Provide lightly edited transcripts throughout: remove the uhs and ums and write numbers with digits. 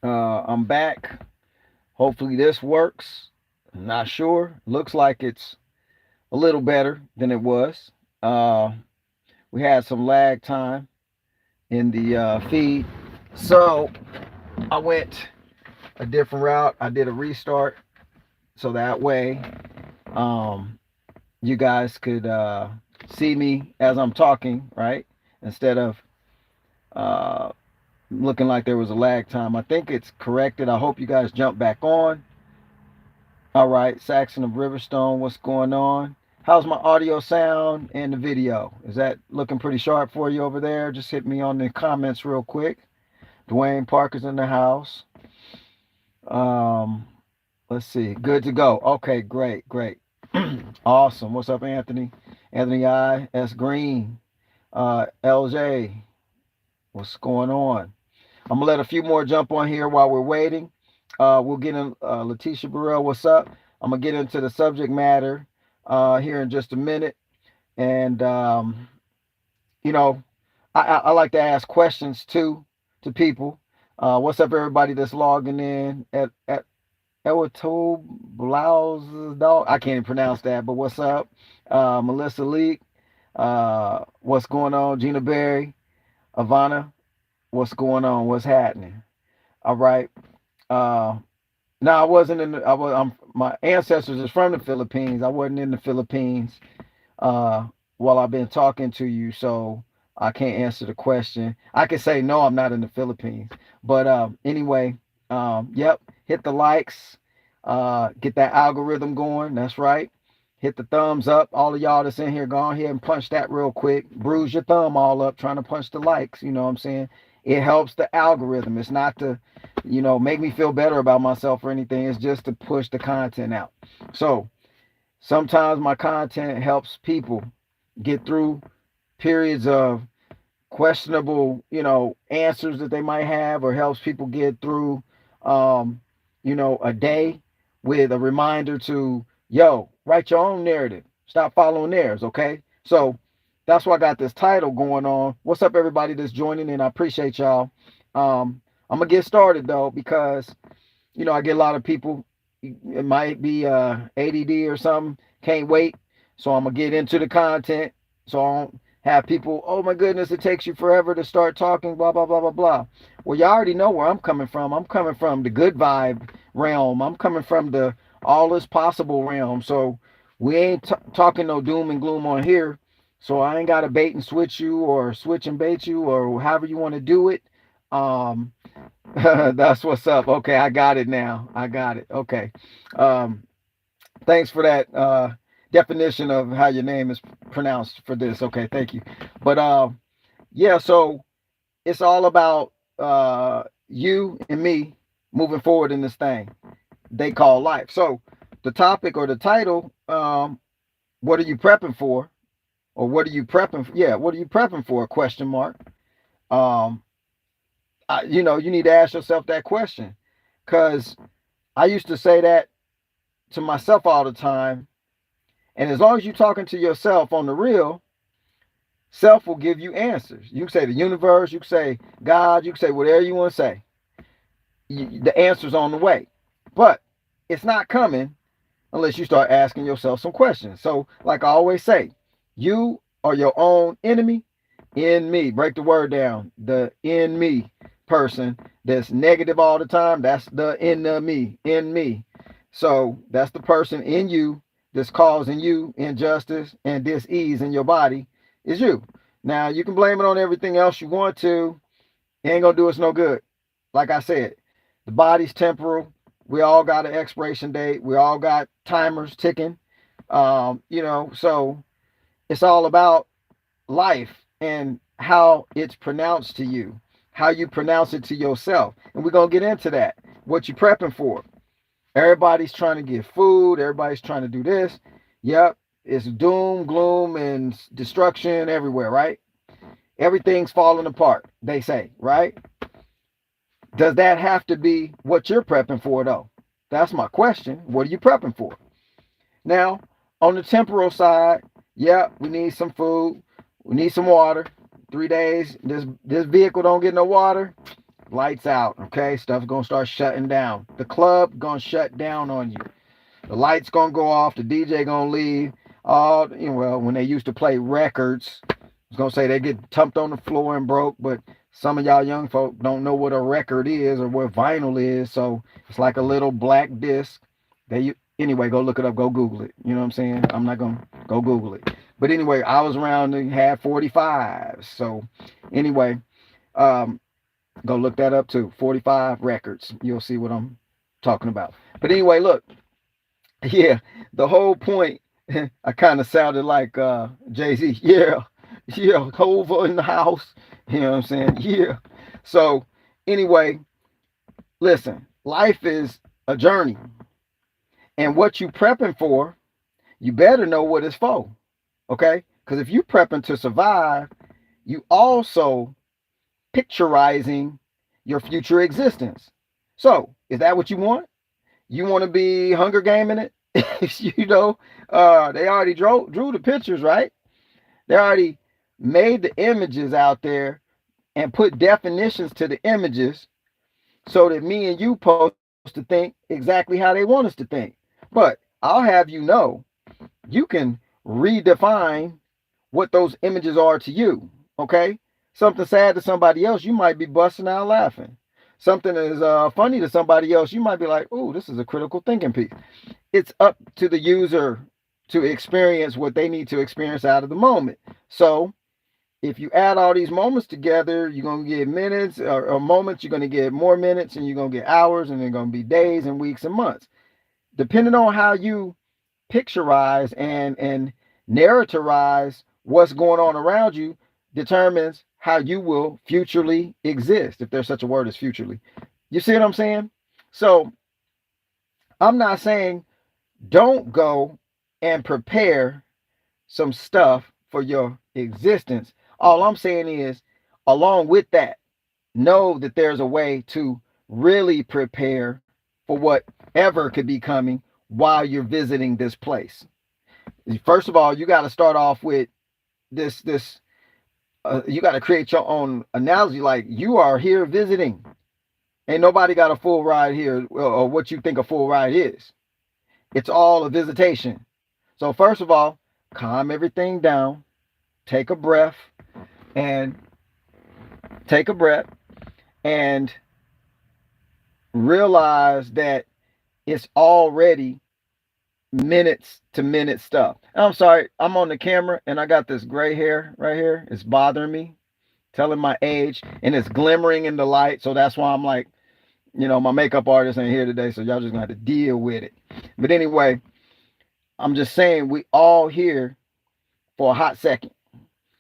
I'm back. Hopefully this works. I'm not sure. Looks like it's a little better than it was. Uh, we had some lag time in the feed, so I went a different route. I did a restart so that way um, you guys could see me as I'm talking, right? Instead of uh, looking like there was a lag time. I think it's corrected. I hope you guys jump back on. All right, Saxon of Riverstone, what's going on? How's my audio sound and the video? Is that looking pretty sharp for you over there? Just hit me on the comments real quick. Dwayne Parker's in the house. Um, let's see. Good to go. Okay, great, great. Awesome. What's up, Anthony? Anthony I. S. Green. LJ, what's going on? I'm gonna let a few more jump on here while we're waiting. We'll get in Letitia Burrell, what's up? I'm gonna get into the subject matter here in just a minute. And you know, I like to ask questions too to people. What's up, everybody that's logging in at Ewato Blouse dog? I can't even pronounce that, but what's up? Melissa Leak, what's going on? Gina Berry, Ivana, what's going on? What's happening? All right. Uh, no, I wasn't in. My ancestors is from the Philippines. I wasn't in the Philippines uh, while I've been talking to you, so I can't answer the question. I can say no, I'm not in the Philippines. But anyway, yep. Hit the likes. Get that algorithm going. That's right. Hit the thumbs up. All of y'all that's in here, go ahead and punch that real quick. Bruise your thumb all up trying to punch the likes. You know what I'm saying? It helps the algorithm. It's not to, make me feel better about myself or anything. It's just to push the content out. So sometimes my content helps people get through periods of questionable, answers that they might have, or helps people get through, um, a day with a reminder to, yo, write your own narrative. Stop following theirs, okay? So that's why I got this title going on. What's up, everybody that's joining in? I appreciate y'all. I'm gonna get started though, because I get a lot of people. It might be ADD or something. Can't wait. So I'm gonna get into the content. So I don't have people. Oh my goodness, it takes you forever to start talking. Blah blah blah blah blah. Well, you already know where I'm coming from. I'm coming from the good vibe realm. I'm coming from the all is possible realm. So we ain't talking no doom and gloom on here. So I ain't got to bait and switch you or switch and bait you or however you want to do it. Um, That's what's up. Okay, I got it now. I got it. Okay. Um, thanks for that definition of how your name is pronounced for this. Okay, thank you. But yeah, so it's all about you and me moving forward in this thing they call life. So the topic or the title, what are you prepping for? Or what are you prepping for? Yeah, what are you prepping for? Question mark. Um, you need to ask yourself that question, because I used to say that to myself all the time. And as long as you're talking to yourself on the real, self will give you answers. You can say the universe, you can say God, you can say whatever you want to say. The answer's on the way. But it's not coming unless you start asking yourself some questions. So, like I always say, you are your own enemy. In me, break the word down. The in me person that's negative all the time, that's the in me, in me. So that's the person in you that's causing you injustice and dis-ease in your body, is you. Now you can blame it on everything else you want to. It ain't gonna do us no good. Like I said, the body's temporal. We all got an expiration date. We all got timers ticking. So it's all about life and how it's pronounced to you, how you pronounce it to yourself. And we're going to get into that. What you prepping for? Everybody's trying to get food. Everybody's trying to do this. Yep. It's doom, gloom, and destruction everywhere, right? Everything's falling apart, they say, right? Does that have to be what you're prepping for, though? That's my question. What are you prepping for? Now, on the temporal side, yeah, we need some food. We need some water. 3 days. This vehicle don't get no water. lights out. Okay, stuff's gonna start shutting down. The club gonna shut down on you. The lights gonna go off. The DJ gonna leave. All well, when they used to play records, I was gonna say they get tumped on the floor and broke, but some of y'all young folk don't know what a record is or what vinyl is. So it's like a little black disc. Anyway, go look it up. Go Google it. You know what I'm saying? I'm not gonna go Google it. But anyway, I was around and had 45. So anyway, um, go look that up too. 45 records. You'll see what I'm talking about. But anyway, look. Yeah, the whole point. I kind of sounded like Jay-Z. Yeah, yeah, Hova in the house. You know what I'm saying? Yeah. So anyway, listen. Life is a journey, and what you prepping for, you better know what it's for. Okay? Because if you prepping to survive, you also picturizing your future existence. So, is that what you want? You want to be Hunger Gaming it? You know, they already drew the pictures, right? They already made the images out there and put definitions to the images so that me and you supposed to think exactly how they want us to think. But I'll have you know, you can redefine what those images are to you. Okay? Something sad to somebody else, you might be busting out laughing. Something is funny to somebody else, you might be like, "Ooh, this is a critical thinking piece." It's up to the user to experience what they need to experience out of the moment. So if you add all these moments together, you're going to get minutes or moments, you're going to get more minutes, and you're going to get hours, and they're going to be days and weeks and months. Depending on how you picturize and narrativize what's going on around you determines how you will futurely exist, if there's such a word as futurely. You see what I'm saying? So I'm not saying don't go and prepare some stuff for your existence. All I'm saying is, along with that, know that there's a way to really prepare for whatever could be coming while you're visiting this place. First of all, you got to start off with this. You got to create your own analogy. Like, you are here visiting. Ain't nobody got a full ride here, or what you think a full ride is. It's all a visitation. So first of all, calm everything down, take a breath, and realize that it's already minutes to minute stuff. And I'm sorry, I'm on the camera and I got this gray hair right here. It's bothering me, telling my age, and it's glimmering in the light. So that's why I'm like, my makeup artist ain't here today, so y'all just gonna have to deal with it. But anyway, I'm just saying, we all here for a hot second.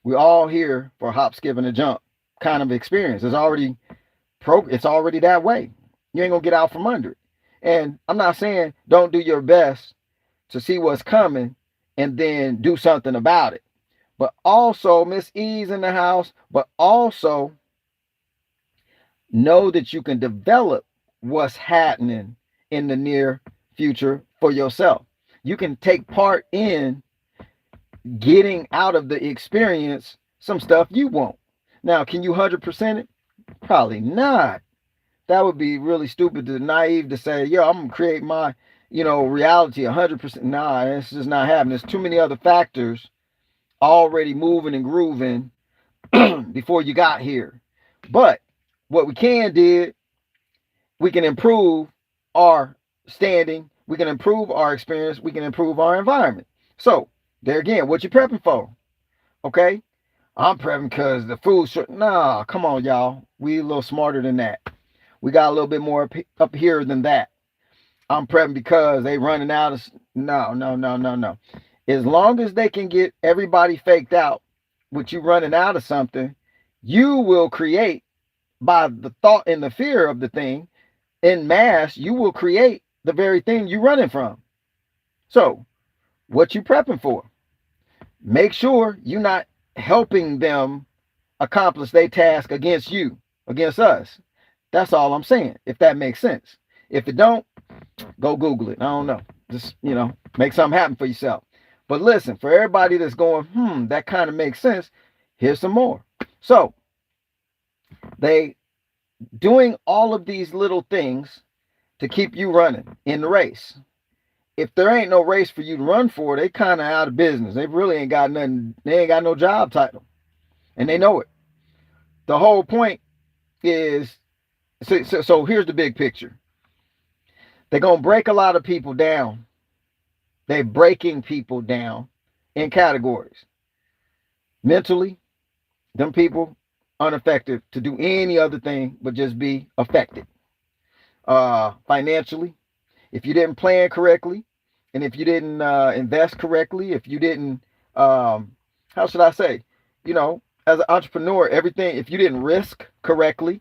We all here for a hop, skip, and a jump kind of experience. It's already that way. You ain't gonna get out from under it. And I'm not saying don't do your best to see what's coming and then do something about it. But also, Miss E's in the house, but also know that you can develop what's happening in the near future for yourself. You can take part in getting out of the experience some stuff you want. Now, can you 100% it? Probably not. That would be really stupid to naive to say, I'm going to create my, reality 100%. Nah, it's just not happening. There's too many other factors already moving and grooving before you got here. But what we can we can improve our standing, we can improve our experience, we can improve our environment. So there again, what you prepping for? Okay, I'm prepping because the food's short. Nah, come on, y'all. We a little smarter than that. We got a little bit more up here than that. I'm prepping because they running out of. No. As long as they can get everybody faked out with you running out of something, you will create, by the thought and the fear of the thing, in mass, you will create the very thing you're running from. So, what you prepping for? Make sure you're not helping them accomplish their task against you, against us. That's all I'm saying, if that makes sense. If it don't, go Google it. I don't know. Just, make something happen for yourself. But listen, for everybody that's going, that kind of makes sense, here's some more. So, they doing all of these little things to keep you running in the race. If there ain't no race for you to run for, they kind of out of business. They really ain't got nothing. They ain't got no job title, and they know it. The whole point is, so here's the big picture. They're gonna break a lot of people down. They're breaking people down in categories. Mentally, them people unaffected to do any other thing but just be affected. Financially, if you didn't plan correctly, and if you didn't invest correctly, if you didn't, how should I say, as an entrepreneur, everything, if you didn't risk correctly,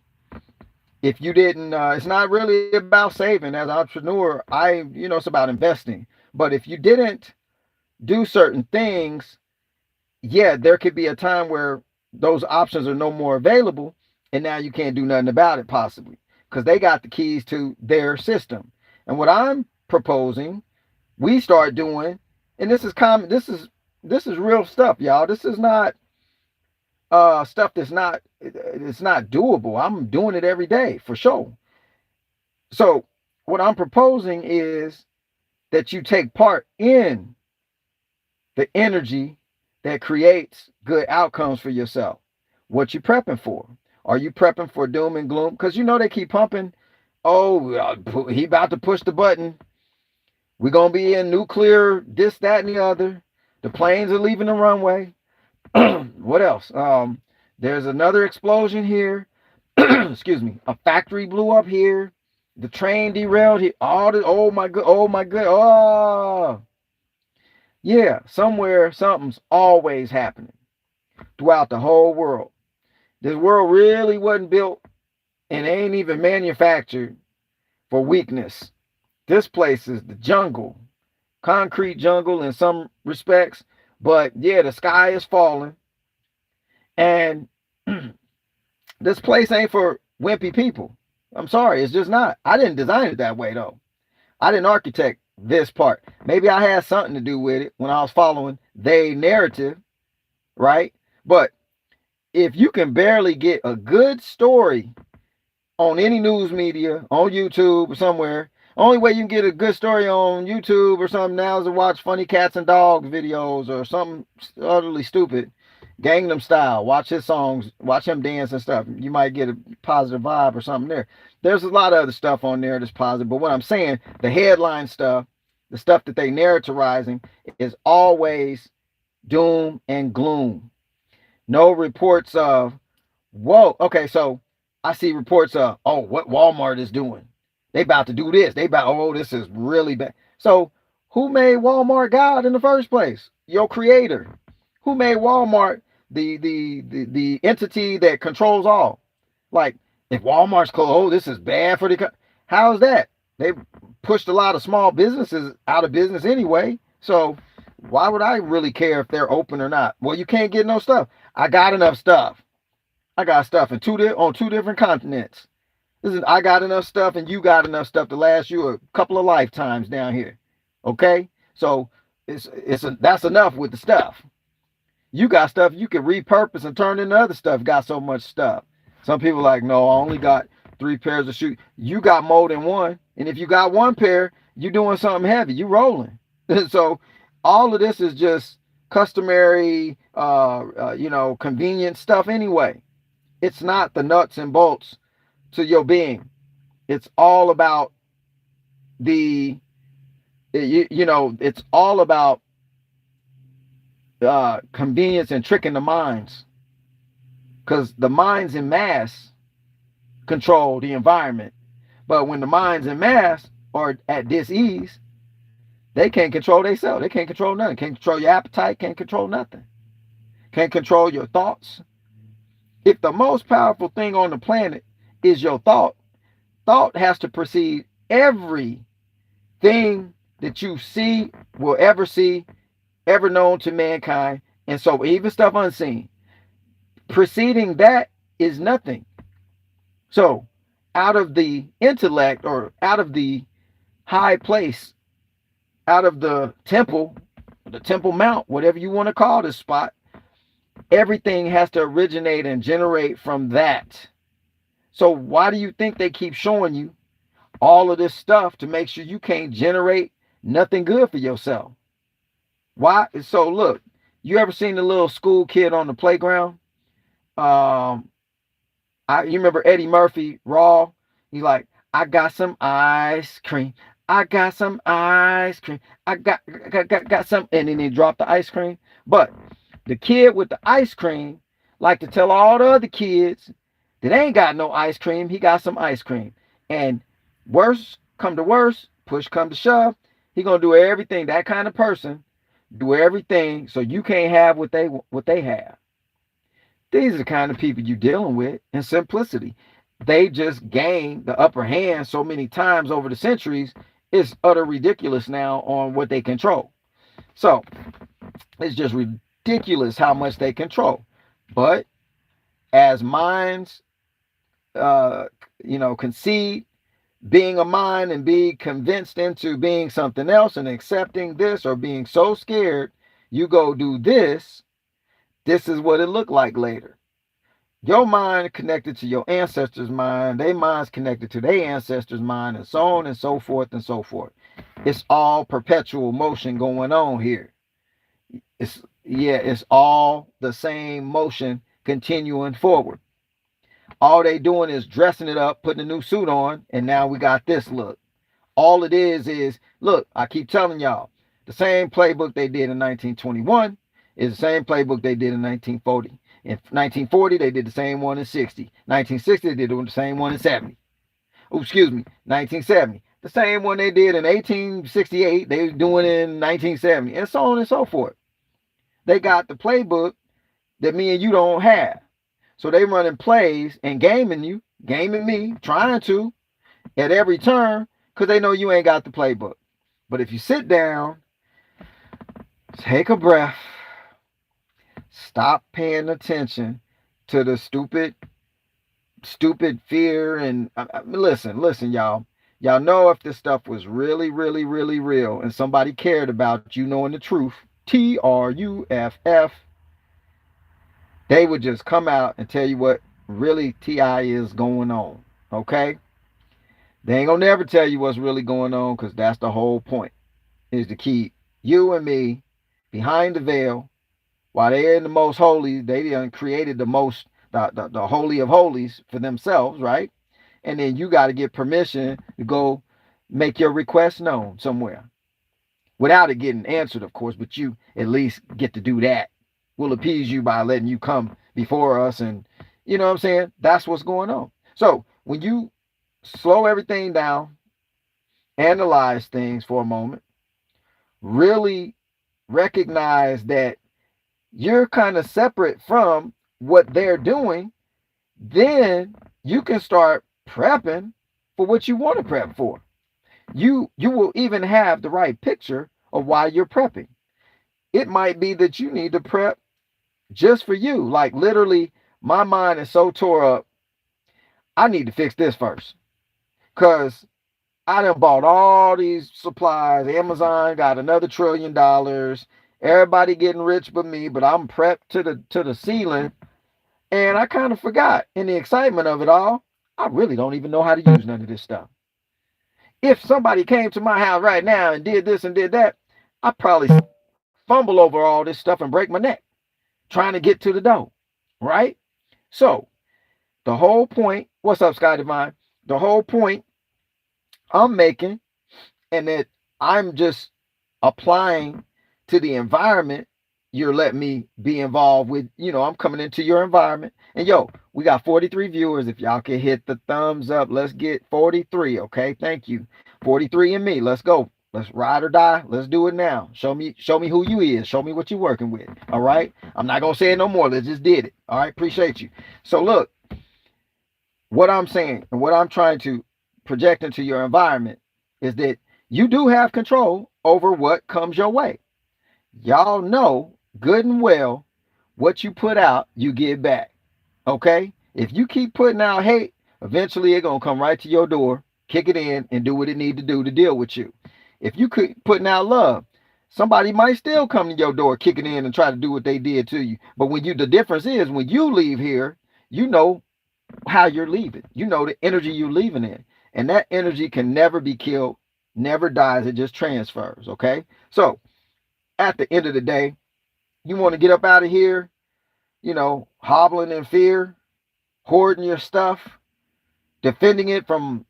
if you didn't, it's not really about saving. As an entrepreneur, it's about investing. But if you didn't do certain things, yeah, there could be a time where those options are no more available, and now you can't do nothing about it, possibly, because they got the keys to their system. And what I'm proposing we start doing, and this is common, this is real stuff, y'all. This is not stuff that's not, it's not doable. I'm doing it every day for sure. So what I'm proposing is that you take part in the energy that creates good outcomes for yourself. What you prepping for? Are you prepping for doom and gloom? Because they keep pumping. Oh, he about to push the button. We're going to be in nuclear, this, that, and the other. The planes are leaving the runway. What else? There's another explosion here. Excuse me. A factory blew up here. The train derailed here. Oh my god. Oh my god. Oh. Yeah, somewhere something's always happening throughout the whole world. This world really wasn't built and ain't even manufactured for weakness. This place is the jungle, concrete jungle in some respects, but yeah, the sky is falling. And this place ain't for wimpy people. I'm sorry, it's just not. I didn't design it that way though. I didn't architect this part. Maybe I had something to do with it when I was following their narrative, right? But if you can barely get a good story on any news media, on YouTube or somewhere, only way you can get a good story on YouTube or something now is to watch funny cats and dogs videos or something utterly stupid. Gangnam Style, watch his songs, watch him dance and stuff. You might get a positive vibe or something there. There's a lot of other stuff on there that's positive, but what I'm saying, the headline stuff, the stuff that they narrativizing is always doom and gloom. No reports of, whoa, okay, so I see reports of, oh, what Walmart is doing. They about to do this. This is really bad. So who made Walmart God in the first place? Your creator. Who made Walmart the entity that controls all? Like, if Walmart's closed, oh, this is bad for the, how is that? They pushed a lot of small businesses out of business anyway. So why would I really care if they're open or not? Well, you can't get no stuff. I got enough stuff. I got stuff on two different continents. I got enough stuff and you got enough stuff to last you a couple of lifetimes down here. Okay? So that's enough with the stuff. You got stuff you can repurpose and turn into other stuff. Got so much stuff. Some people are like, no, I only got 3 pairs of shoes. You got more than one. And if you got one pair, you doing something heavy. You rolling. So all of this is just customary, convenient stuff anyway. It's not the nuts and bolts to your being. It's all about it's all about convenience and tricking the minds, because the minds in mass control the environment, but when the minds in mass are at dis-ease, they can't control themselves. They can't control nothing. Can't control your appetite. Can't control nothing. Can't control your thoughts. If the most powerful thing on the planet is your thought has to precede everything that you see, will ever see, ever known to mankind. And so even stuff unseen, preceding that is nothing. So out of the intellect, or out of the high place, out of the Temple Mount, whatever you want to call this spot, everything has to originate and generate from that. So why do you think they keep showing you all of this stuff to make sure you can't generate nothing good for yourself? Why? So look, you ever seen the little school kid on the playground? Um, you remember Eddie Murphy, Raw? He's like, I got some ice cream. I got some ice cream. I got some, and then he dropped the ice cream. But the kid with the ice cream like to tell all the other kids that ain't got no ice cream, he got some ice cream. And worse come to worse, push come to shove, he gonna do everything. That kind of person do everything so you can't have what they have. These are the kind of people you're dealing with in simplicity. They just gained the upper hand so many times over the centuries. It's utter ridiculous now on what they control. So it's just ridiculous how much they control. But as minds, uh, concede being a mind and be convinced into being something else and accepting this, or being so scared you go do this, this is what it looked like later. Your mind connected to your ancestors' mind, their minds connected to their ancestors' mind, and so on and so forth and so forth. It's all perpetual motion going on here. It's all the same motion continuing forward. All they doing is dressing it up, putting a new suit on, and now we got this look. All it is look, I keep telling y'all, the same playbook they did in 1921 is the same playbook they did in 1940. In 1940, they did the same one in 60. 1960, they did the same one in 70. Oh, excuse me, 1970. The same one they did in 1868, they were doing in 1970, and so on and so forth. They got the playbook that me and you don't have. So they running plays and gaming you, gaming me, trying to, at every turn, because they know you ain't got the playbook. But if you sit down, take a breath, stop paying attention to the stupid fear, and listen, y'all. Y'all know if this stuff was really, really, really real and somebody cared about you knowing the truth, TRUFF, they would just come out and tell you what really TI is going on. Okay? They ain't gonna never tell you what's really going on, because that's the whole point, is to keep you and me behind the veil. While they're in the most holy, they done created the holy of holies for themselves, right? And then you got to get permission to go make your request known somewhere without it getting answered, of course, but you at least get to do that. We'll appease you by letting you come before us, and you know what I'm saying? That's what's going on. So when you slow everything down, analyze things for a moment, really recognize that you're kind of separate from what they're doing, then you can start prepping for what you want to prep for. You will even have the right picture of why you're prepping. It might be that you need to prep just for you. Like literally, my mind is so tore up, I need to fix this first. Because I done bought all these supplies. Amazon got another $1 trillion. Everybody getting rich but me, but I'm prepped to the ceiling. And I kind of forgot in the excitement of it all, I really don't even know how to use none of this stuff. If somebody came to my house right now and did this and did that, I'd probably fumble over all this stuff and break my neck trying to get to the door, right? So the whole point, what's up, Scott Divine? The whole point I'm making, and that I'm just applying to the environment you're letting me be involved with. I'm coming into your environment, and we got 43 viewers. If y'all can hit the thumbs up, let's get 43. Okay, thank you. 43 and me. Let's go. Let's ride or die. Let's do it now. Show me who you is. Show me what you're working with. All right. I'm not gonna say it no more. Let's just did it. All right. Appreciate you. So look, what I'm saying and what I'm trying to project into your environment is that you do have control over what comes your way. Y'all know good and well what you put out, you get back. Okay? If you keep putting out hate, eventually it's gonna come right to your door, kick it in, and do what it need to do to deal with you. If you keep putting out love, somebody might still come to your door, kick it in, and try to do what they did to you. But the difference is when you leave here, you know how you're leaving. You know the energy you're leaving in. And that energy can never be killed, never dies. It just transfers. Okay. So at the end of the day, you want to get up out of here, hobbling in fear, hoarding your stuff, defending it from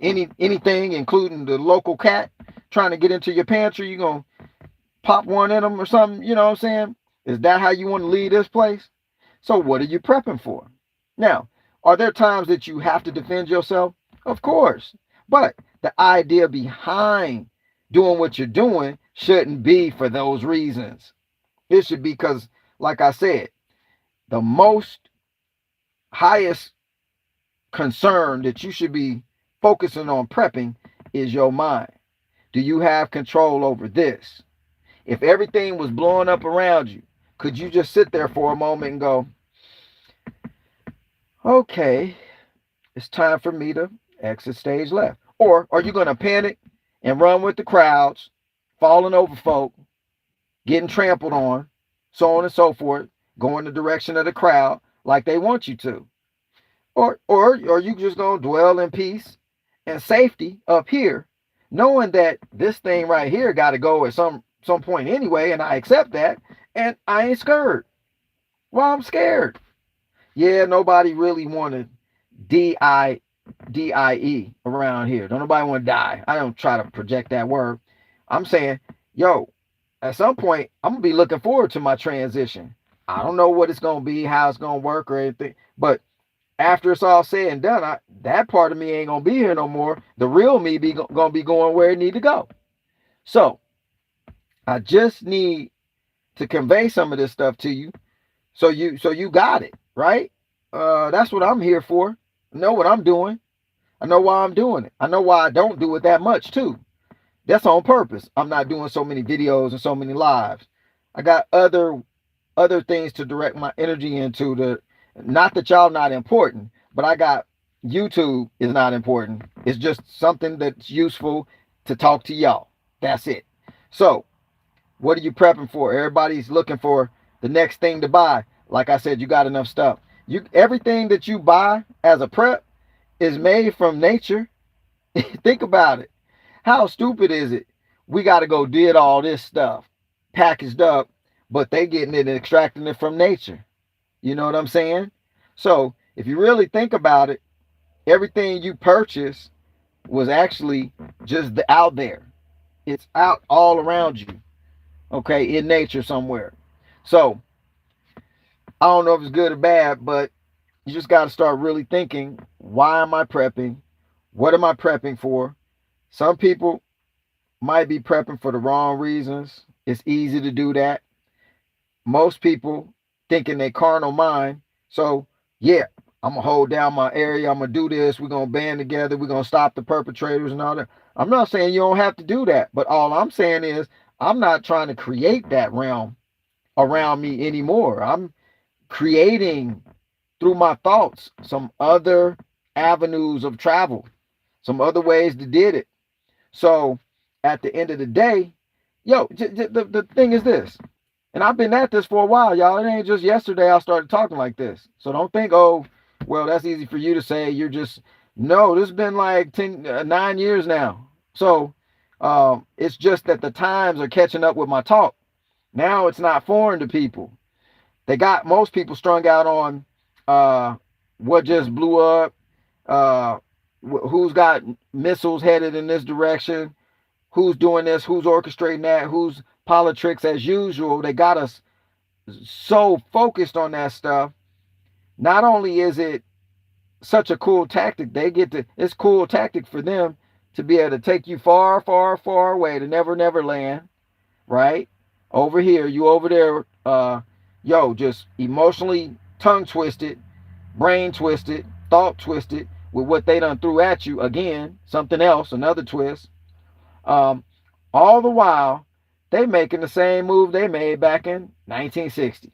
anything, including the local cat trying to get into your pantry. You're going to pop one in them or something. You know what I'm saying? Is that how you want to leave this place? So what are you prepping for? Now, are there times that you have to defend yourself? Of course. But the idea behind doing what you're doing shouldn't be for those reasons. It should be because, like I said, the most highest concern that you should be focusing on prepping is your mind. Do you have control over this? If everything was blowing up around you, could you just sit there for a moment and go, okay, it's time for me to exit stage left? Or are you going to panic and run with the crowds, falling over folk, getting trampled on, so on and so forth, going the direction of the crowd like they want you to? Or are you just going to dwell in peace and safety up here, knowing that this thing right here got to go at some point anyway, and I accept that, and I ain't scared? Well, I'm scared. Yeah, nobody really wanted DIE around here. Don't nobody want to die. I don't try to project that word. I'm saying, yo, at some point, I'm gonna be looking forward to my transition. I don't know what it's gonna be, how it's gonna work, or anything. But after it's all said and done, that part of me ain't gonna be here no more. The real me gonna be going where it need to go. So I just need to convey some of this stuff to you, so you got it right. That's what I'm here for. I know what I'm doing. I know why I'm doing it. I know why I don't do it that much too. That's on purpose. I'm not doing so many videos and so many lives. I got other things to direct my energy into. Not that y'all not important, but I got YouTube is not important. It's just something that's useful to talk to y'all. That's it. So what are you prepping for? Everybody's looking for the next thing to buy. Like I said, you got enough stuff. Everything that you buy as a prep is made from nature. Think about it. How stupid is it? We got to go did all this stuff packaged up, but they getting it and extracting it from nature. You know what I'm saying? So if you really think about it, everything you purchase was actually just out there. It's out all around you. Okay, in nature somewhere. So I don't know if it's good or bad, but you just got to start really thinking, why am I prepping? What am I prepping for? Some people might be prepping for the wrong reasons. It's easy to do that. Most people think in their carnal mind. So, yeah, I'm going to hold down my area. I'm going to do this. We're going to band together. We're going to stop the perpetrators and all that. I'm not saying you don't have to do that. But all I'm saying is I'm not trying to create that realm around me anymore. I'm creating through my thoughts some other avenues of travel, some other ways to did it. So at the end of the day, the thing is this, and I've been at this for a while, y'all. It ain't just yesterday I started talking like this. So don't think, oh, well, that's easy for you to say. You're just, no, this has been like 9 years now. So it's just that the times are catching up with my talk. Now it's not foreign to people. They got most people strung out on what just blew up, who's got missiles headed in this direction, who's doing this, who's orchestrating that, who's politics as usual. They got us so focused on that stuff. Not only is it such a cool tactic, it's cool tactic for them to be able to take you far, far, far away to never land, right? Over here, you over there, just emotionally tongue twisted, brain twisted, thought twisted with what they done threw at you. Again, something else, another twist. All the while, they making the same move they made back in 1960.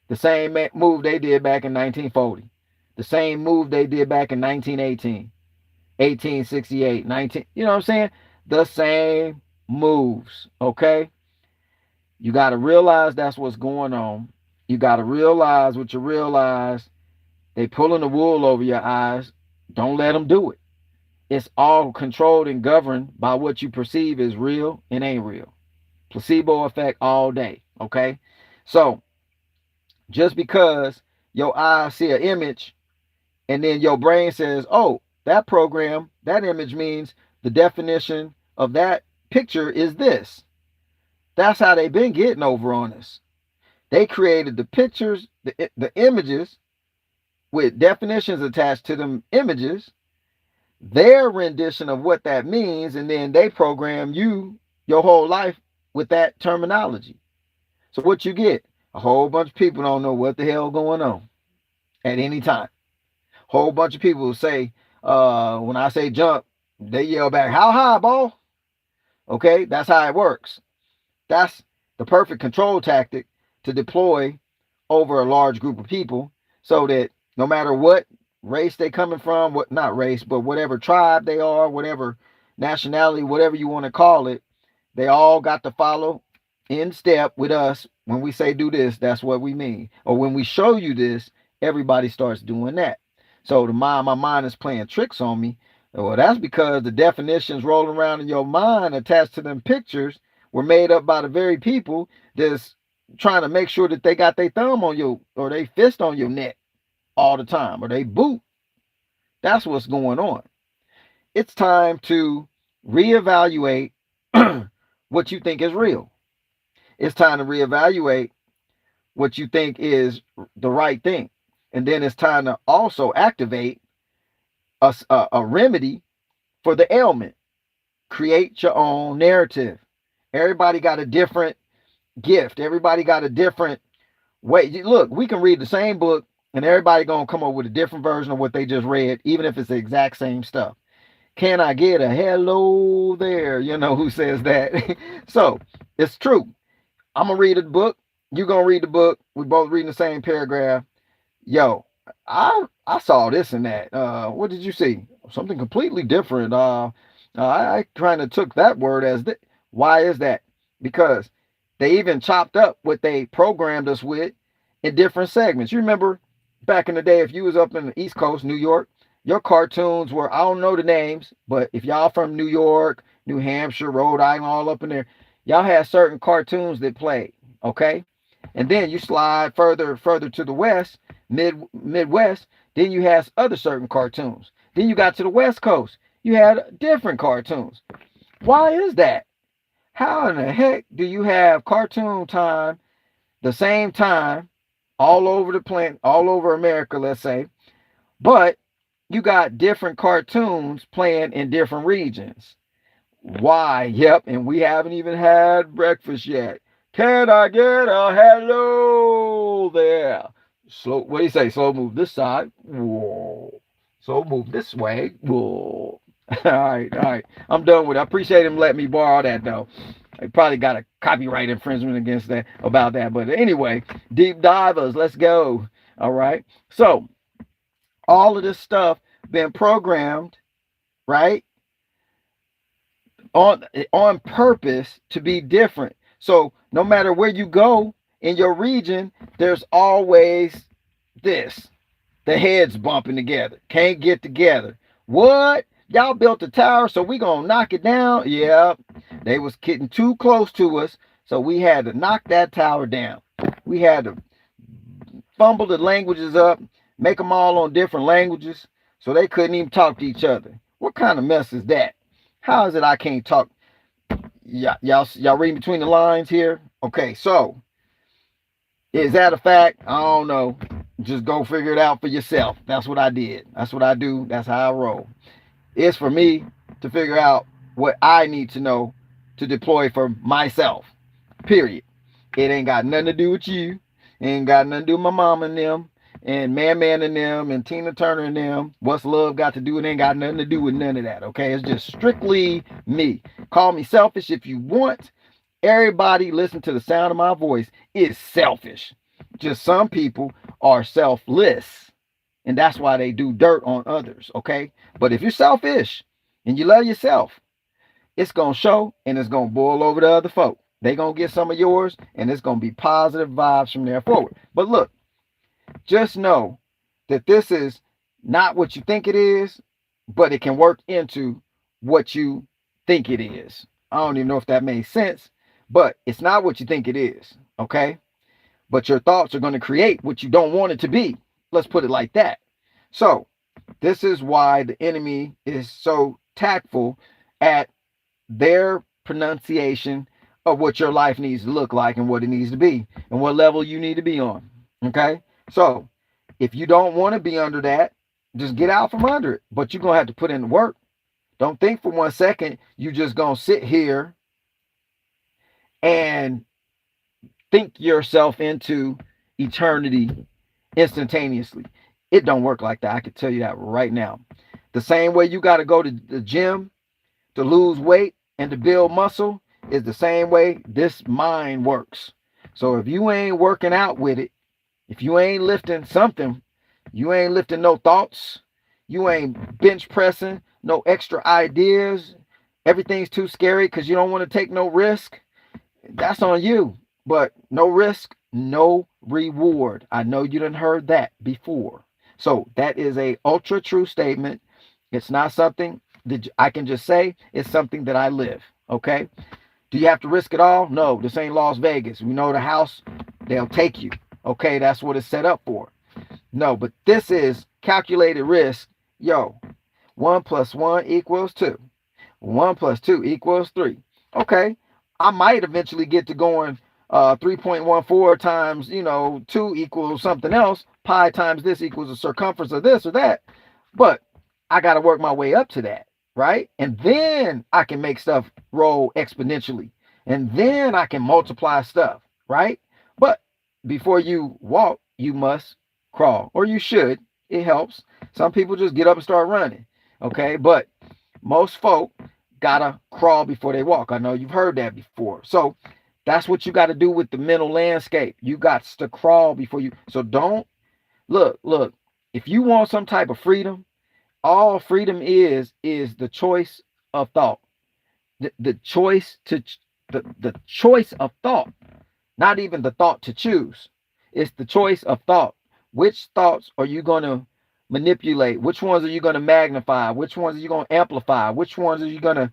The same move they did back in 1940. The same move they did back in 1918, 1868, 19. You know what I'm saying? The same moves, okay? You got to realize that's what's going on. You got to realize what you realize They pulling the wool over your eyes. Don't let them do it. It's all controlled and governed by what you perceive as real and ain't real. Placebo effect all day. Okay. So just because your eyes see an image and then your brain says, oh, that program, that image means the definition of that picture is this. That's how they've been getting over on us. They created the pictures, the images with definitions attached to them images, their rendition of what that means, and then they program you your whole life with that terminology. So what you get, a whole bunch of people don't know what the hell going on at any time. Whole bunch of people say, when I say jump, they yell back, how high, ball? Okay, that's how it works. That's the perfect control tactic to deploy over a large group of people so that no matter what race they coming from, what not race, but whatever tribe they are, whatever nationality, whatever you want to call it, they all got to follow in step with us. When we say do this, that's what we mean. Or when we show you this, everybody starts doing that. So my mind is playing tricks on me. Well, that's because the definitions rolling around in your mind attached to them pictures were made up by the very people that's trying to make sure that they got their thumb on you or they fist on your neck all the time or they boot. That's what's going on. It's time to reevaluate what you think is real. It's time to reevaluate what you think is the right thing. And then it's time to also activate a remedy for the ailment. Create your own narrative. Everybody got a different gift. Everybody got a different way. Look, we can read the same book and everybody gonna come up with a different version of what they just read, even if it's the exact same stuff. Can I get a hello there? You know who says that? So it's true. I'm gonna read a book. You gonna read the book. We both reading the same paragraph. Yo, I saw this and that. What did you see? Something completely different. I kind of took that word as why is that? Because they even chopped up what they programmed us with in different segments. You remember back in the day, if you was up in the East Coast, New York, your cartoons were, I don't know the names, but if y'all from New York, New Hampshire, Rhode Island, all up in there, y'all had certain cartoons that played, okay? And then you slide further to the west, Midwest, then you had other certain cartoons. Then you got to the West Coast, you had different cartoons. Why is that? How in the heck do you have cartoon time the same time all over the planet, all over America, let's say, but you got different cartoons playing in different regions? Why? Yep, and we haven't even had breakfast yet. Can I get a hello there? Slow, what do you say? Slow move this side. Whoa. Slow move this way. Whoa. All right. I'm done with it. I appreciate him letting me borrow that though. I probably got a copyright infringement against that about that. But anyway, deep divers, let's go. All right. So all of this stuff been programmed, right? On purpose to be different. So no matter where you go in your region, there's always this. The heads bumping together. Can't get together. What? Y'all built a tower, so we gonna knock it down? Yeah. They was getting too close to us, so we had to knock that tower down. We had to fumble the languages up, make them all on different languages, so they couldn't even talk to each other. What kind of mess is that? How is it I can't talk? Y'all reading between the lines here? Okay, so is that a fact? I don't know. Just go figure it out for yourself. That's what I did. That's what I do. That's how I roll. It's for me to figure out what I need to know to deploy for myself. Period. It ain't got nothing to do with you. It ain't got nothing to do with my mama and them and Man and them and Tina Turner and them. What's love got to do? It ain't got nothing to do with none of that. Okay, it's just strictly me. Call me selfish if you want. Everybody listen to the sound of my voice is selfish. Just some people are selfless, and that's why they do dirt on others. Okay, but if you're selfish and you love yourself, it's gonna show and it's gonna boil over to other folk. They gonna get some of yours, and it's gonna be positive vibes from there forward. But look, just know that this is not what you think it is, but it can work into what you think it is. I don't even know if that makes sense, but it's not what you think it is, okay? But your thoughts are going to create what you don't want it to be. Let's put it like that. So, this is why the enemy is so tactful at their pronunciation of what your life needs to look like and what it needs to be and what level you need to be on. Okay? So, if you don't want to be under that, just get out from under it. But you're going to have to put in the work. Don't think for 1 second you just going to sit here and think yourself into eternity instantaneously. It don't work like that. I can tell you that right now. The same way you got to go to the gym to lose weight and to build muscle is the same way this mind works. So if you ain't working out with it, if you ain't lifting something, you ain't lifting no thoughts, you ain't bench pressing, no extra ideas, everything's too scary because you don't want to take no risk, that's on you. But no risk, no reward. I know you done heard that before. So that is a ultra true statement. It's not something that I can just say. It's something that I live. Okay. Do you have to risk it all? No, this ain't Las Vegas. We know the house, they'll take you. Okay, that's what it's set up for. No, but this is calculated risk. Yo, 1 + 1 = 2. 1 + 2 = 3. Okay, I might eventually get to going 3.14 times, 2 equals something else. Pi times this equals the circumference of this or that. But I got to work my way up to that, right? And then I can make stuff roll exponentially. And then I can multiply stuff, right? But before you walk, you must crawl, or you should. It helps. Some people just get up and start running, okay? But most folk gotta crawl before they walk. I know you've heard that before. So that's what you got to do with the mental landscape. You got to crawl before you. So don't look. If you want some type of freedom, all freedom is the choice of thought. The choice to the choice of thought, not even the thought to choose. It's the choice of thought. Which thoughts are you going to manipulate? Which ones are you going to magnify? Which ones are you going to amplify? Which ones are you going to,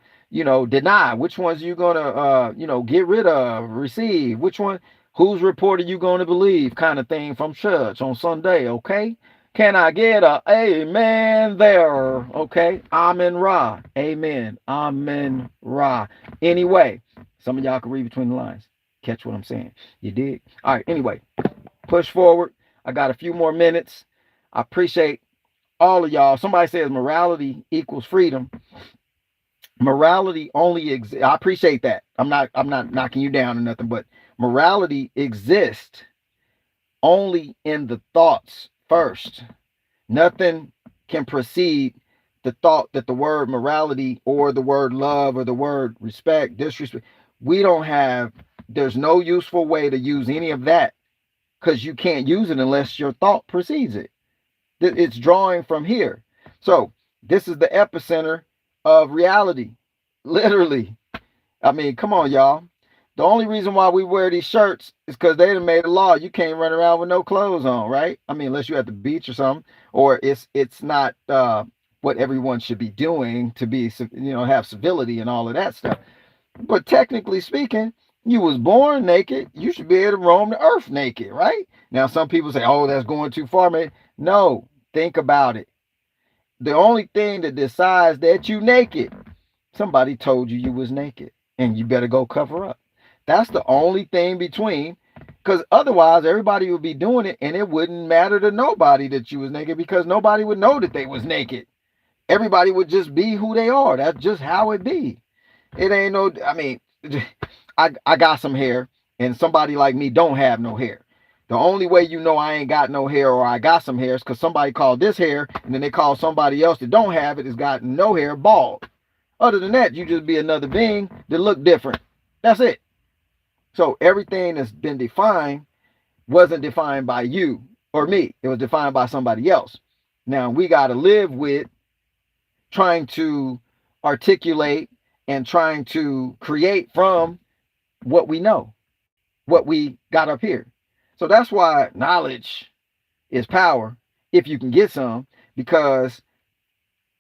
deny? Which ones are you going to, get rid of, receive? Which one, whose report are you going to believe? Kind of thing from church on Sunday, okay? Can I get a amen there? Okay. Amen Ra. Amen. Amen Ra. Anyway, some of y'all can read between the lines. Catch what I'm saying. You dig? All right. Anyway, push forward. I got a few more minutes. I appreciate all of y'all. Somebody says morality equals freedom. Morality only exists. I appreciate that. I'm not knocking you down or nothing, but morality exists only in the thoughts first. Nothing can precede the thought that the word morality or the word love or the word respect, disrespect, there's no useful way to use any of that because you can't use it unless your thought precedes it. It's drawing from here. So this is the epicenter of reality. Literally. I mean, come on, y'all. The only reason why we wear these shirts is because they done made a law. You can't run around with no clothes on, right? I mean, unless you're at the beach or something, or it's not what everyone should be doing to be, have civility and all of that stuff. But technically speaking, you was born naked. You should be able to roam the earth naked, right? Now, some people say, oh, that's going too far, man. No, think about it. The only thing that decides that you naked, somebody told you was naked and you better go cover up. That's the only thing between, because otherwise everybody would be doing it and it wouldn't matter to nobody that you was naked because nobody would know that they was naked. Everybody would just be who they are. That's just how it be. It ain't no, I mean, I got some hair and somebody like me don't have no hair. The only way you know I ain't got no hair or I got some hair is because somebody called this hair and then they call somebody else that don't have it has got no hair bald. Other than that, you just be another being that look different. That's it. So everything that's been defined wasn't defined by you or me. It was defined by somebody else. Now we got to live with trying to articulate and trying to create from what we know, what we got up here. So that's why knowledge is power if you can get some, because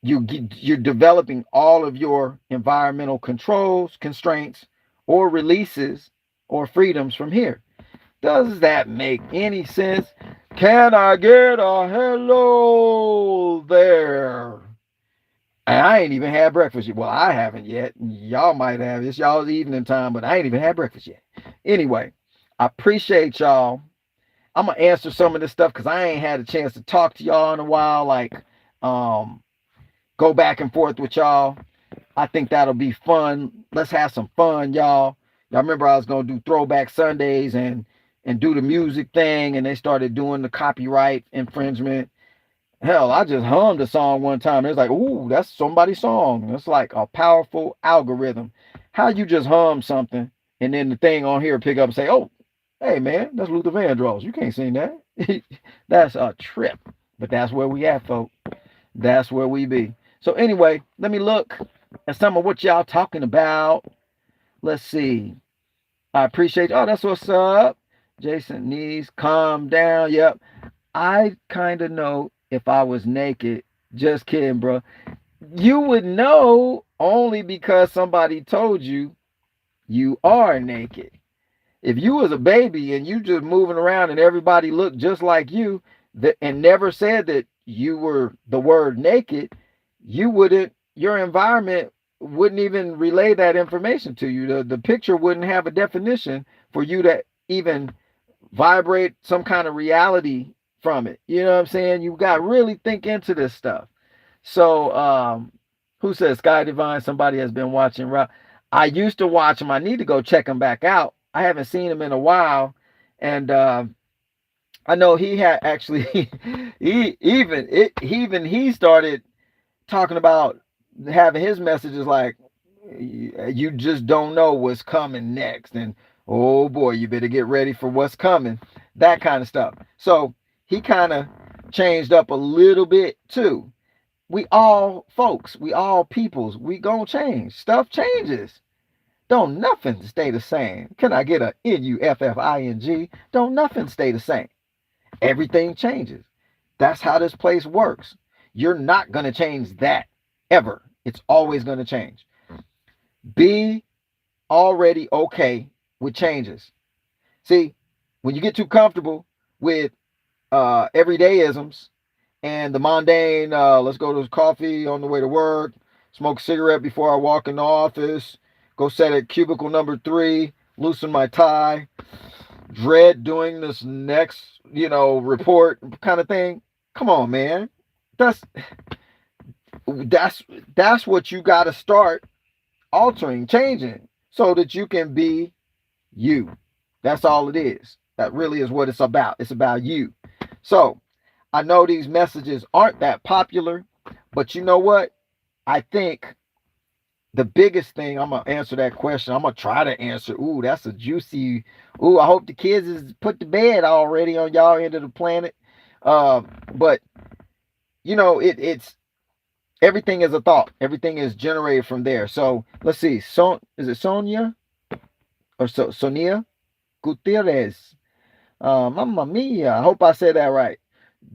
you're developing all of your environmental controls, constraints, or releases or freedoms from here. Does that make any sense? Can I get a hello there? And I ain't even had breakfast yet. Well, I haven't yet. Y'all might have. It's y'all's evening time, but I ain't even had breakfast yet. Anyway, I appreciate y'all. I'm gonna answer some of this stuff because I ain't had a chance to talk to y'all in a while. Like, um, go back and forth with y'all. I think that'll be fun. Let's have some fun, y'all. Y'all remember I was gonna do throwback Sundays and do the music thing, and they started doing the copyright infringement. Hell, I just hummed a song one time. It's like, ooh, that's somebody's song. It's like a powerful algorithm. How you just hum something and then the thing on here pick up and say, oh, hey man, that's Luther Vandross. You can't sing that. That's a trip. But that's where we at, folks. That's where we be. So anyway, let me look at some of what y'all talking about. Let's see. I appreciate. Oh, that's what's up. Jason needs calm down. Yep. I kind of know if I was naked. Just kidding, bro. You would know only because somebody told you you are naked. If you was a baby and you just moving around and everybody looked just like you and never said that you were the word naked, you wouldn't, your environment wouldn't even relay that information to you. The picture wouldn't have a definition for you to even vibrate some kind of reality from it. You know what I'm saying? You got to really think into this stuff. So, who says Sky Divine? Somebody has been watching. I used to watch him. I need to go check him back out. I haven't seen him in a while, and I know he had actually he started talking about having his messages like you just don't know what's coming next, and oh boy, you better get ready for what's coming, that kind of stuff. So he kind of changed up a little bit too. We all folks, we all peoples, we gonna change. Stuff changes. Don't nothing stay the same. Can I get a Nuffing? Don't nothing stay the same. Everything changes. That's how this place works. You're not going to change that ever. It's always going to change. Be already okay with changes. See, when you get too comfortable with everydayisms and the mundane, let's go to coffee on the way to work, smoke a cigarette before I walk in the office, go set at cubicle number 3, loosen my tie, dread doing this next, report kind of thing. Come on, man. That's that's what you got to start altering, changing, so that you can be you. That's all it is. That really is what it's about. It's about you. So I know these messages aren't that popular, but you know what? I think the biggest thing, I'm gonna answer that question. I'm gonna try to answer. Ooh, that's a juicy. Ooh, I hope the kids is put to bed already on y'all end of the planet. But it's everything is a thought. Everything is generated from there. So let's see. Is it Sonia or Sonia Gutierrez? Mamma mia. I hope I said that right.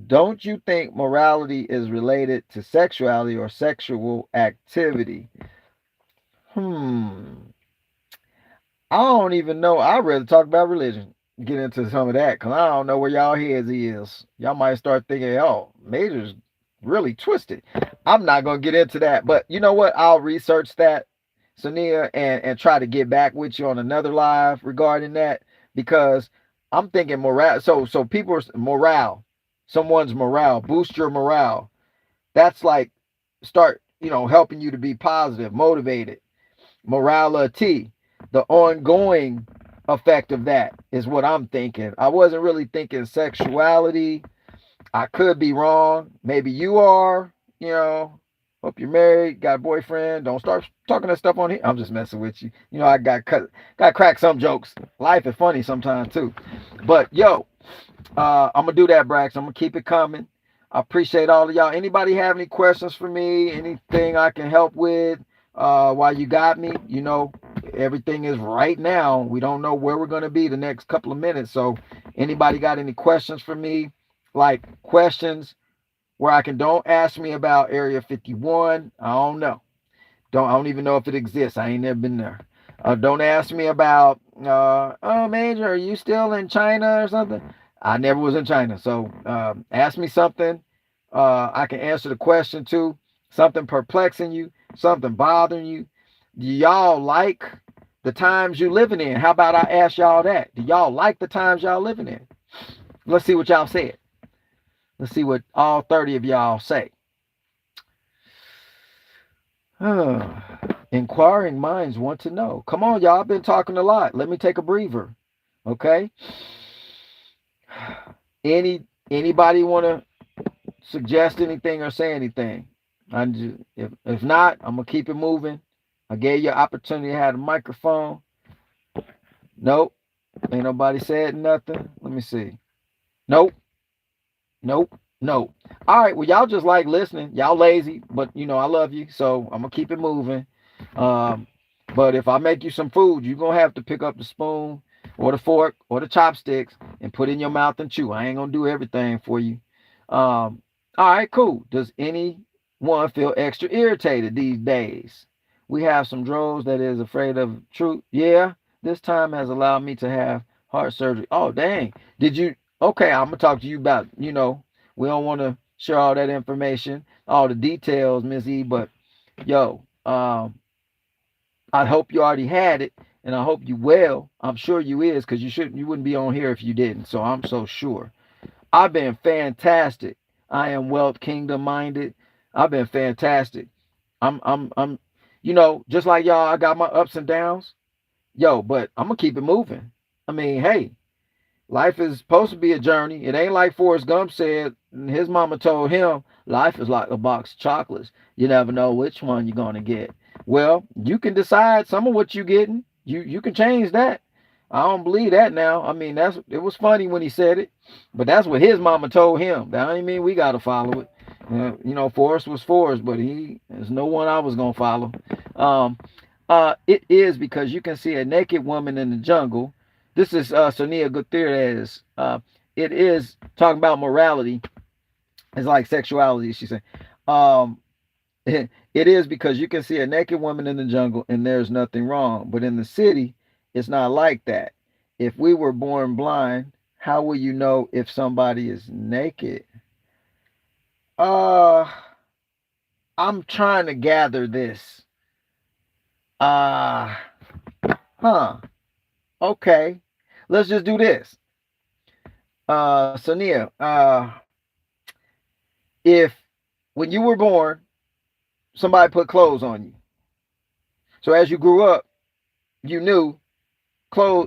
Don't you think morality is related to sexuality or sexual activity? I don't even know. I'd rather talk about religion. Get into some of that because I don't know where y'all heads is. Y'all might start thinking, oh, Major's really twisted. I'm not going to get into that. But you know what? I'll research that, Sonia, and try to get back with you on another live regarding that because I'm thinking morale. So people's morale, someone's morale, boost your morale. That's like start, helping you to be positive, motivated. Morality, the ongoing effect of that is what I'm thinking. I wasn't really thinking sexuality. I could be wrong. Maybe you are, hope you're married, got a boyfriend. Don't start talking that stuff on here. I'm just messing with you. I got crack some jokes. Life is funny sometimes too. But I'm gonna do that, Brax. I'm gonna keep it coming. I appreciate all of y'all. Anybody have any questions for me? Anything I can help with? While you got me, everything is right now. We don't know where we're going to be the next couple of minutes. So anybody got any questions for me? Like questions where I can, don't ask me about Area 51. I don't know. I don't even know if it exists. I ain't never been there. Don't ask me about oh Major, are you still in China or something? I never was in China. So ask me something I can answer the question to, something perplexing you, something bothering you. Do y'all like the times you living in? How about I ask y'all that? Do y'all like the times y'all living in? Let's see what y'all said. Let's see what all 30 of y'all say. Inquiring minds want to know. Come on, y'all. I've been talking a lot. Let me take a breather. Okay. Anybody want to suggest anything or say anything? If not, I'm gonna keep it moving. I gave you an opportunity to have a microphone. Nope. Ain't nobody said nothing. Let me see. Nope. Nope. No. All right. Well, y'all just like listening. Y'all lazy, but I love you, so I'm gonna keep it moving. Um, but if I make you some food, you're gonna have to pick up the spoon or the fork or the chopsticks and put it in your mouth and chew. I ain't gonna do everything for you. All right, cool. Does anyone feel extra irritated these days? We have some droves that is afraid of truth. Yeah, this time has allowed me to have heart surgery. Oh, dang. Did you? Okay, I'm gonna talk to you about, we don't want to share all that information, all the details, Miss E, but yo, I hope you already had it, and I hope you well. I'm sure you is, because you wouldn't be on here if you didn't. So I'm so sure. I've been fantastic. I am wealth kingdom minded. I've been fantastic. I'm just like y'all, I got my ups and downs. Yo, but I'm gonna keep it moving. I mean, hey, life is supposed to be a journey. It ain't like Forrest Gump said, and his mama told him, life is like a box of chocolates. You never know which one you're gonna get. Well, you can decide some of what you're getting. You can change that. I don't believe that now. I mean, it was funny when he said it, but that's what his mama told him. That don't mean we gotta follow it. Forrest was Forrest, but there's no one I was gonna follow. Um, it is because you can see a naked woman in the jungle. This is Sonia Gutierrez. It is talking about morality. It's like sexuality, she said. Um, it is because you can see a naked woman in the jungle and there's nothing wrong. But in the city, it's not like that. If we were born blind, how will you know if somebody is naked? Uh, I'm trying to gather this. Uh, huh. Okay. Let's just do this. Sonia, if when you were born, somebody put clothes on you. So as you grew up, you knew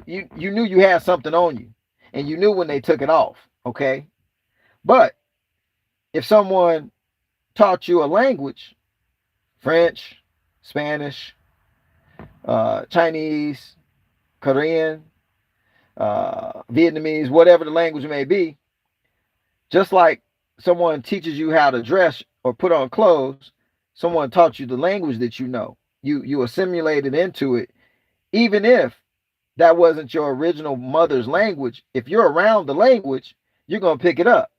you knew you had something on you. And you knew when they took it off. Okay. But if someone taught you a language, French, Spanish, Chinese, Korean, Vietnamese, whatever the language may be, just like someone teaches you how to dress or put on clothes, someone taught you the language that you know. You assimilated into it, even if that wasn't your original mother's language. If you're around the language, you're going to pick it up.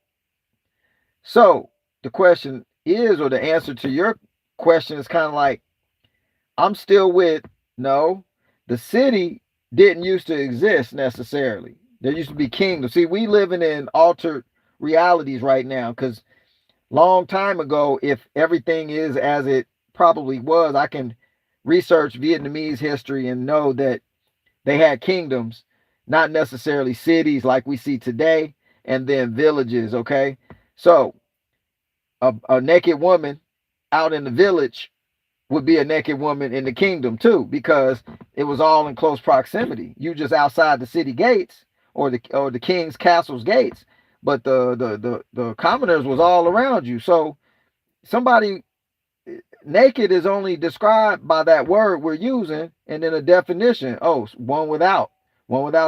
So the question is, or the answer to your question is kind of like, I'm still with, no, the city didn't used to exist necessarily. There used to be kingdoms. See, we living in altered realities right now, because long time ago, if everything is as it probably was, I can research Vietnamese history and know that they had kingdoms, not necessarily cities like we see today, and then villages. Okay, so a naked woman out in the village would be a naked woman in the kingdom too, because it was all in close proximity. You just outside the city gates or the king's castle's gates, but the commoners was all around you. So somebody naked is only described by that word we're using, and then a definition. Oh, one without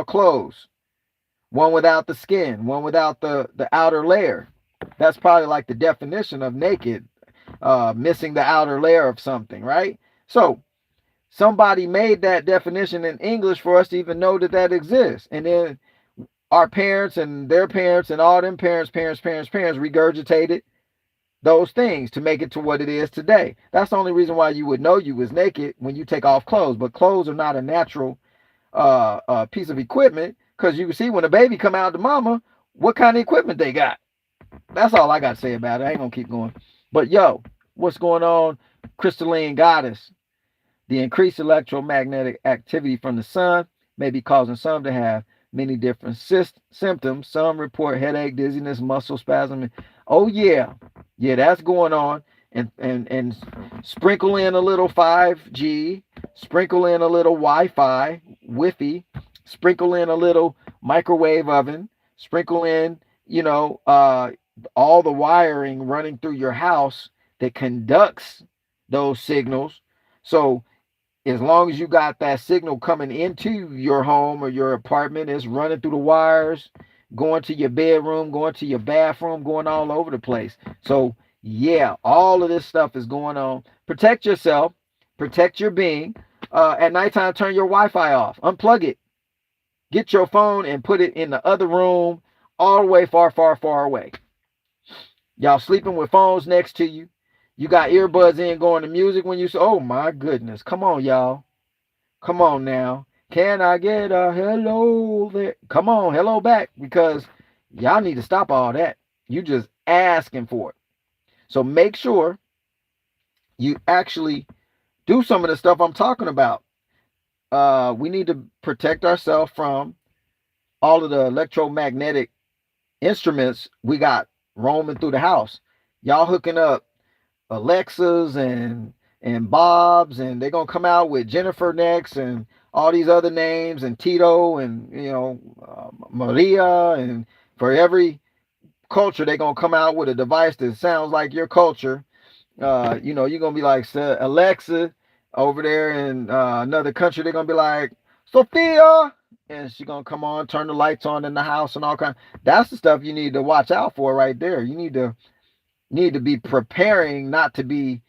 clothes, one without the skin, one without the outer layer. That's probably like the definition of naked, missing the outer layer of something, right? So somebody made that definition in English for us to even know that exists. And then our parents and their parents and all them parents regurgitated those things to make it to what it is today. That's the only reason why you would know you was naked when you take off clothes. But clothes are not a natural piece of equipment, because you can see when a baby come out of the mama, what kind of equipment they got. That's all I got to say about it. I ain't gonna keep going. But yo, what's going on, Crystalline Goddess? The increased electromagnetic activity from the sun may be causing some to have many different symptoms. Some report headache, dizziness, muscle spasm. Oh yeah, yeah, that's going on. And sprinkle in a little 5G, sprinkle in a little Wi-Fi, Wi-Fi, sprinkle in a little microwave oven, sprinkle in, all the wiring running through your house that conducts those signals. So as long as you got that signal coming into your home or your apartment, it's running through the wires, going to your bedroom, going to your bathroom, going all over the place. So yeah, all of this stuff is going on. Protect yourself, protect your being. At nighttime, turn your Wi-Fi off, unplug it, get your phone and put it in the other room, all the way far, far, far away. Y'all sleeping with phones next to you. You got earbuds in going to music when you say, oh my goodness, come on, y'all. Come on now. Can I get a hello there? Come on, hello back, because y'all need to stop all that. You just asking for it. So make sure you actually do some of the stuff I'm talking about. We need to protect ourselves from all of the electromagnetic instruments we got roaming through the house. Y'all hooking up Alexas and Bob's, and they're gonna come out with Jennifer next, and all these other names, and Tito, and Maria, and for every culture they're gonna come out with a device that sounds like your culture. You're gonna be like Alexa over there in another country. They're gonna be like Sophia, and she's gonna come on, turn the lights on in the house and all kind. That's the stuff you need to watch out for right there. You need to be preparing not to be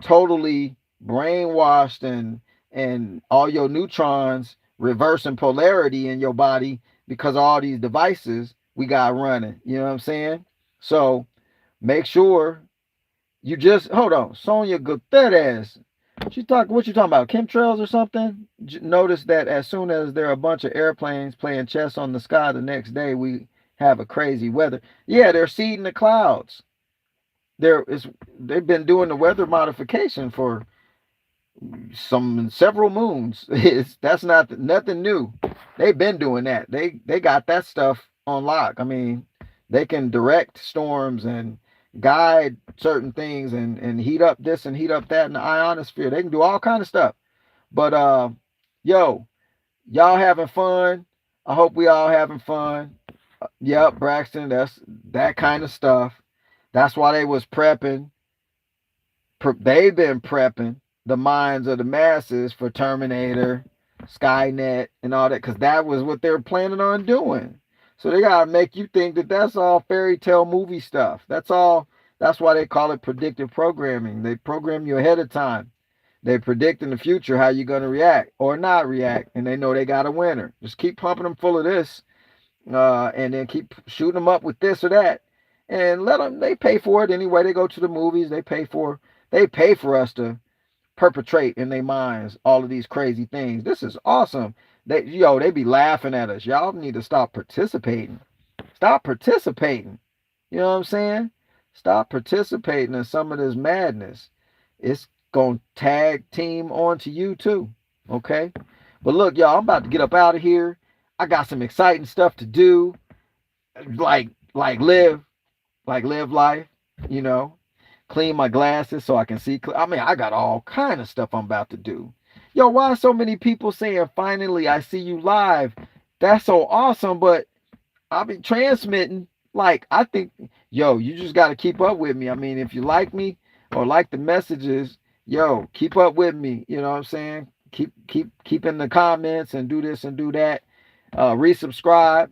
totally brainwashed and all your neutrons reversing polarity in your body because of all these devices we got running. You know what I'm saying? So make sure you just hold on. Sonia Gutierrez. What you talking about? Chemtrails or something? Notice that as soon as there are a bunch of airplanes playing chess on the sky, the next day we have a crazy weather. Yeah, they're seeding the clouds. They've been doing the weather modification for several moons. That's not nothing new. They've been doing that. They got that stuff on lock. I mean, they can direct storms and guide certain things and heat up this and heat up that in the ionosphere. They can do all kind of stuff. But yo, y'all having fun. I hope we all having fun. Yep, Braxton, that's that kind of stuff. That's why they was prepping. They've been prepping the minds of the masses for Terminator, Skynet, and all that, because that was what they're planning on doing. So they gotta make you think that that's all fairy tale movie stuff. That's all. That's why they call it predictive programming. They program you ahead of time. They predict in the future how you're gonna react or not react, and they know they got a winner. Just keep pumping them full of this, and then keep shooting them up with this or that, and let them. They pay for it anyway. They go to the movies. They pay for us to perpetrate in their minds all of these crazy things. This is awesome. They be laughing at us. Y'all need to stop participating. Stop participating. You know what I'm saying? Stop participating in some of this madness. It's gonna tag team onto you too. Okay? But look, y'all, I'm about to get up out of here. I got some exciting stuff to do. Like live life, clean my glasses so I can see. I mean, I got all kind of stuff I'm about to do. Yo, why so many people saying, finally, I see you live? That's so awesome, but I'll be transmitting. Like, I think, yo, you just got to keep up with me. I mean, if you like me or like the messages, yo, keep up with me. You know what I'm saying? Keep in the comments and do this and do that. Resubscribe.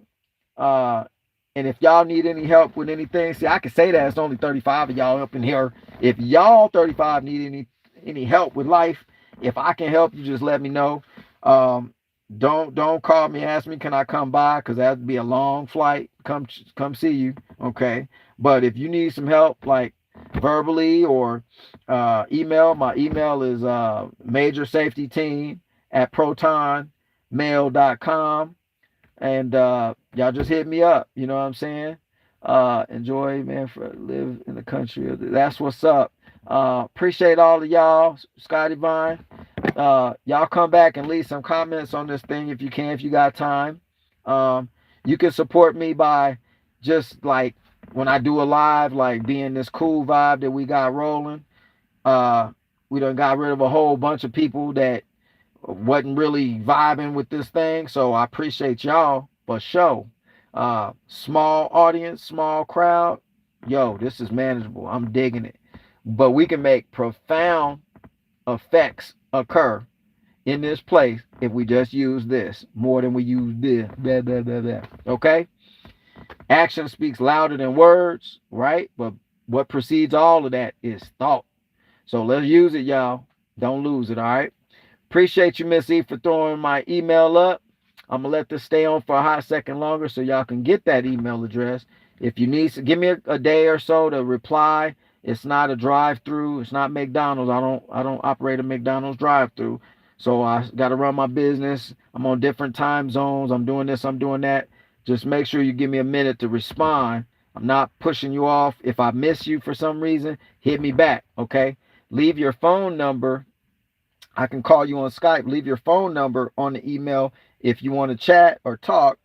And if y'all need any help with anything, see, I can say that it's only 35 of y'all up in here. If y'all 35 need any help with life, if I can help you, just let me know. Don't call me, ask me, can I come by? Because that'd be a long flight. Come see you, okay? But if you need some help, like verbally or email. My email is majorsafetyteam@protonmail.com. And y'all just hit me up. You know what I'm saying? Enjoy, man, for live in the country of that's what's up. Appreciate all of y'all. Scotty Vine. Y'all come back and leave some comments on this thing if you can, if you got time. You can support me by just like when I do a live, like being this cool vibe that we got rolling. We done got rid of a whole bunch of people that wasn't really vibing with this thing. So I appreciate y'all for sure. Small audience, small crowd. Yo, this is manageable. I'm digging it. But we can make profound effects occur in this place if we just use this more than we use this. Blah, blah, blah, blah. Okay? Action speaks louder than words, right? But what precedes all of that is thought. So let's use it, y'all. Don't lose it, all right? Appreciate you, Miss E, for throwing my email up. I'm going to let this stay on for a hot second longer so y'all can get that email address. If you need to, give me a day or so to reply. It's not a drive-through. It's not McDonald's. I don't operate a McDonald's drive-through. So I got to run my business. I'm on different time zones. I'm doing this. I'm doing that. Just make sure you give me a minute to respond. I'm not pushing you off. If I miss you for some reason, hit me back, okay? Leave your phone number. I can call you on Skype. Leave your phone number on the email if you want to chat or talk.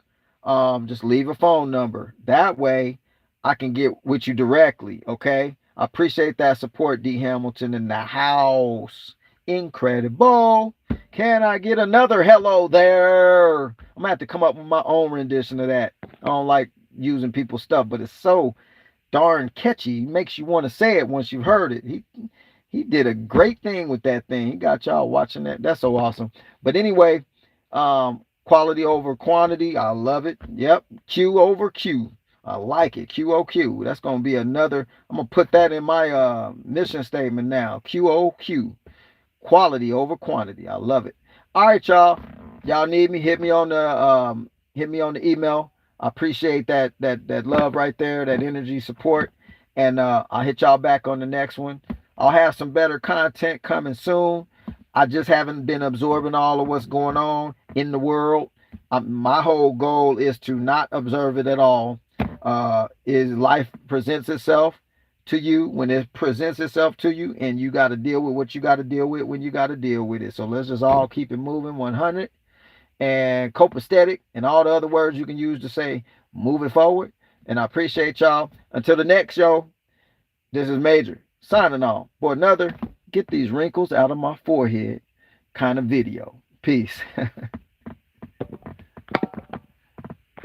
Just leave a phone number. That way I can get with you directly, okay? I appreciate that support, D. Hamilton in the house. Incredible. Can I get another hello there? I'm going to have to come up with my own rendition of that. I don't like using people's stuff, but it's so darn catchy. It makes you want to say it once you've heard it. He did a great thing with that thing. He got y'all watching that. That's so awesome. But anyway, quality over quantity. I love it. Yep. Q over Q. I like it. QOQ. That's going to be another. I'm going to put that in my mission statement now. QOQ. Quality over quantity. I love it. All right, y'all. Y'all need me? Hit me on the email. I appreciate that love right there, that energy support. And I'll hit y'all back on the next one. I'll have some better content coming soon. I just haven't been absorbing all of what's going on in the world. My whole goal is to not observe it at all. Is life presents itself to you when it presents itself to you, and you got to deal with what you got to deal with when you got to deal with it. So let's just all keep it moving 100 and copacetic and all the other words you can use to say moving forward. And I appreciate y'all. Until the next show, this is Major signing off for another get these wrinkles out of my forehead kind of video. Peace.